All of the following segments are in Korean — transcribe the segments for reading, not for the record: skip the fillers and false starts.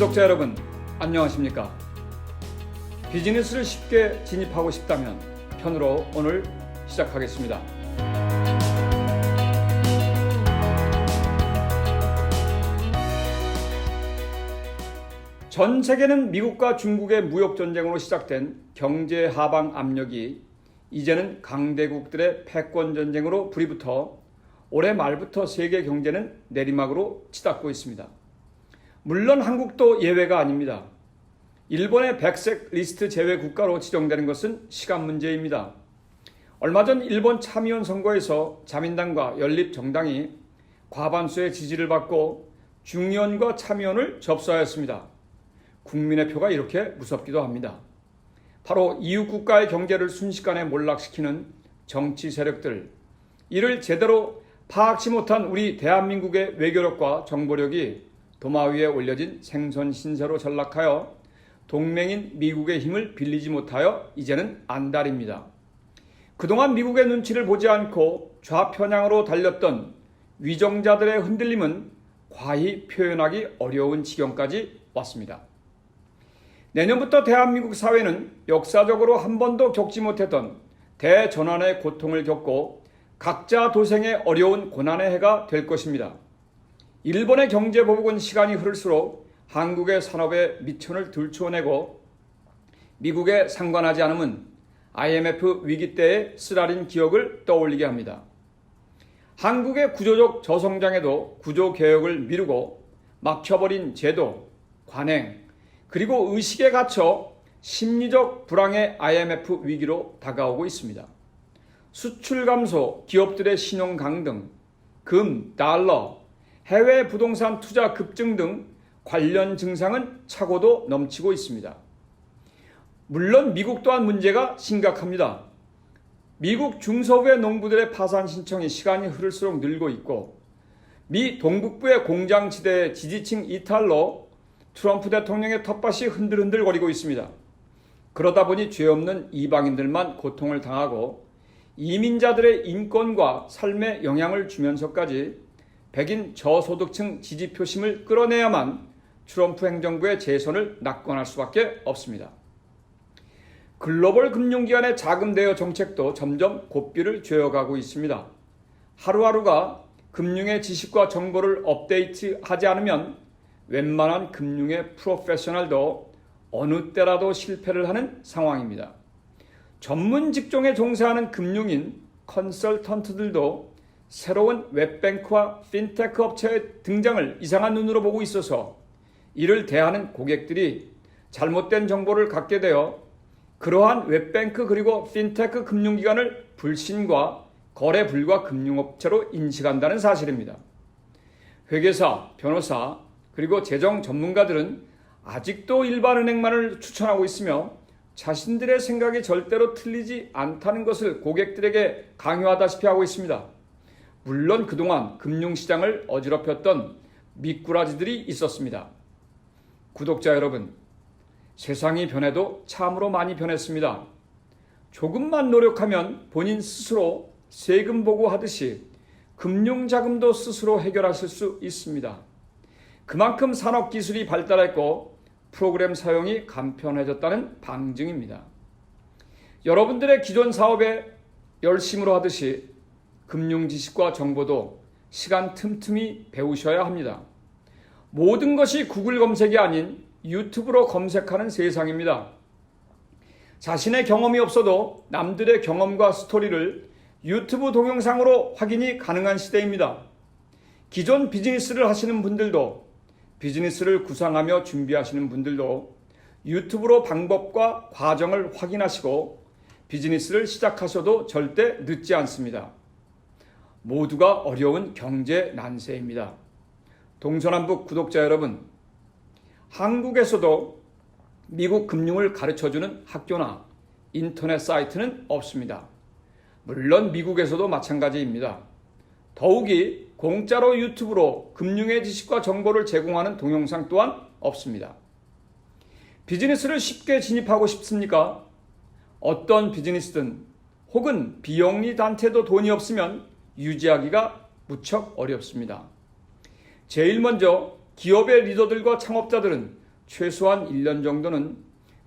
구독자 여러분, 안녕하십니까? 비즈니스를 쉽게 진입하고 싶다면 편으로 오늘 시작하겠습니다. 전 세계는 미국과 중국의 무역 전쟁으로 시작된 경제 하방 압력이 이제는 강대국들의 패권 전쟁으로 불이 붙어 올해 말부터 세계 경제는 내리막으로 치닫고 있습니다. 물론 한국도 예외가 아닙니다. 일본의 백색 리스트 제외 국가로 지정되는 것은 시간 문제입니다. 얼마 전 일본 참의원 선거에서 자민당과 연립정당이 과반수의 지지를 받고 중의원과 참의원을 접수하였습니다. 국민의 표가 이렇게 무섭기도 합니다. 바로 이웃 국가의 경제를 순식간에 몰락시키는 정치 세력들, 이를 제대로 파악치 못한 우리 대한민국의 외교력과 정보력이 도마 위에 올려진 생선 신세로 전락하여 동맹인 미국의 힘을 빌리지 못하여 이제는 안달입니다. 그동안 미국의 눈치를 보지 않고 좌편향으로 달렸던 위정자들의 흔들림은 과히 표현하기 어려운 지경까지 왔습니다. 내년부터 대한민국 사회는 역사적으로 한 번도 겪지 못했던 대전환의 고통을 겪고 각자 도생의 어려운 고난의 해가 될 것입니다. 일본의 경제 보복은 시간이 흐를수록 한국의 산업의 미천을 들추어내고 미국에 상관하지 않음은 IMF 위기 때의 쓰라린 기억을 떠올리게 합니다. 한국의 구조적 저성장에도 구조개혁을 미루고 막혀버린 제도, 관행, 그리고 의식에 갇혀 심리적 불황의 IMF 위기로 다가오고 있습니다. 수출 감소, 기업들의 신용 강등, 금, 달러, 해외 부동산 투자 급증 등 관련 증상은 차고도 넘치고 있습니다. 물론 미국 또한 문제가 심각합니다. 미국 중서부의 농부들의 파산 신청이 시간이 흐를수록 늘고 있고 미 동북부의 공장지대의 지지층 이탈로 트럼프 대통령의 텃밭이 흔들흔들거리고 있습니다. 그러다 보니 죄 없는 이방인들만 고통을 당하고 이민자들의 인권과 삶에 영향을 주면서까지 백인 저소득층 지지 표심을 끌어내야만 트럼프 행정부의 재선을 낙관할 수밖에 없습니다. 글로벌 금융기관의 자금 대여 정책도 점점 고삐를 죄어가고 있습니다. 하루하루가 금융의 지식과 정보를 업데이트하지 않으면 웬만한 금융의 프로페셔널도 어느 때라도 실패를 하는 상황입니다. 전문 직종에 종사하는 금융인, 컨설턴트들도 새로운 웹뱅크와 핀테크 업체의 등장을 이상한 눈으로 보고 있어서 이를 대하는 고객들이 잘못된 정보를 갖게 되어 그러한 웹뱅크 그리고 핀테크 금융기관을 불신과 거래 불가 금융업체로 인식한다는 사실입니다. 회계사, 변호사, 그리고 재정 전문가들은 아직도 일반은행만을 추천하고 있으며 자신들의 생각이 절대로 틀리지 않다는 것을 고객들에게 강요하다시피 하고 있습니다. 물론 그동안 금융시장을 어지럽혔던 미꾸라지들이 있었습니다. 구독자 여러분, 세상이 변해도 참으로 많이 변했습니다. 조금만 노력하면 본인 스스로 세금 보고 하듯이 금융자금도 스스로 해결하실 수 있습니다. 그만큼 산업기술이 발달했고 프로그램 사용이 간편해졌다는 방증입니다. 여러분들의 기존 사업에 열심으로 하듯이 금융 지식과 정보도 시간 틈틈이 배우셔야 합니다. 모든 것이 구글 검색이 아닌 유튜브로 검색하는 세상입니다. 자신의 경험이 없어도 남들의 경험과 스토리를 유튜브 동영상으로 확인이 가능한 시대입니다. 기존 비즈니스를 하시는 분들도 비즈니스를 구상하며 준비하시는 분들도 유튜브로 방법과 과정을 확인하시고 비즈니스를 시작하셔도 절대 늦지 않습니다. 모두가 어려운 경제 난세입니다. 동서남북 구독자 여러분, 한국에서도 미국 금융을 가르쳐주는 학교나 인터넷 사이트는 없습니다. 물론 미국에서도 마찬가지입니다. 더욱이 공짜로 유튜브로 금융의 지식과 정보를 제공하는 동영상 또한 없습니다. 비즈니스를 쉽게 진입하고 싶습니까? 어떤 비즈니스든 혹은 비영리 단체도 돈이 없으면 유지하기가 무척 어렵습니다. 제일 먼저 기업의 리더들과 창업자들은 최소한 1년 정도는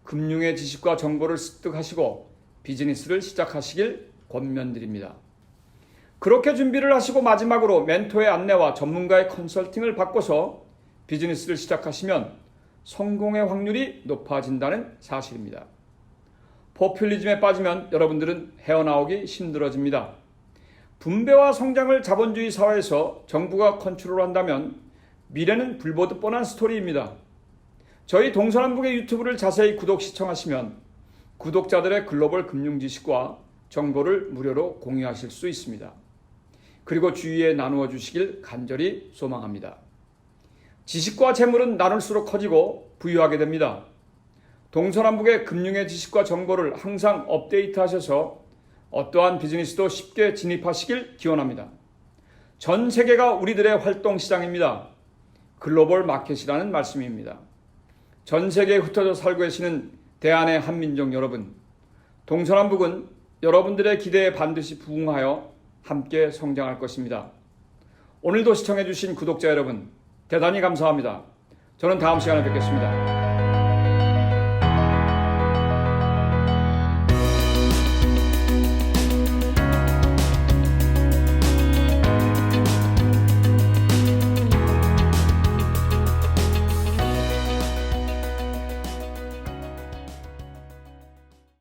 금융의 지식과 정보를 습득하시고 비즈니스를 시작하시길 권면드립니다. 그렇게 준비를 하시고 마지막으로 멘토의 안내와 전문가의 컨설팅을 받고서 비즈니스를 시작하시면 성공의 확률이 높아진다는 사실입니다. 포퓰리즘에 빠지면 여러분들은 헤어나오기 힘들어집니다. 분배와 성장을 자본주의 사회에서 정부가 컨트롤한다면 미래는 불보듯 뻔한 스토리입니다. 저희 동서남북의 유튜브를 자세히 구독 시청하시면 구독자들의 글로벌 금융 지식과 정보를 무료로 공유하실 수 있습니다. 그리고 주위에 나누어 주시길 간절히 소망합니다. 지식과 재물은 나눌수록 커지고 부유하게 됩니다. 동서남북의 금융의 지식과 정보를 항상 업데이트하셔서 어떠한 비즈니스도 쉽게 진입하시길 기원합니다. 전 세계가 우리들의 활동 시장입니다. 글로벌 마켓이라는 말씀입니다. 전 세계에 흩어져 살고 계시는 대한의 한민족 여러분, 동서남북은 여러분들의 기대에 반드시 부응하여 함께 성장할 것입니다. 오늘도 시청해 주신 구독자 여러분, 대단히 감사합니다. 저는 다음 시간에 뵙겠습니다.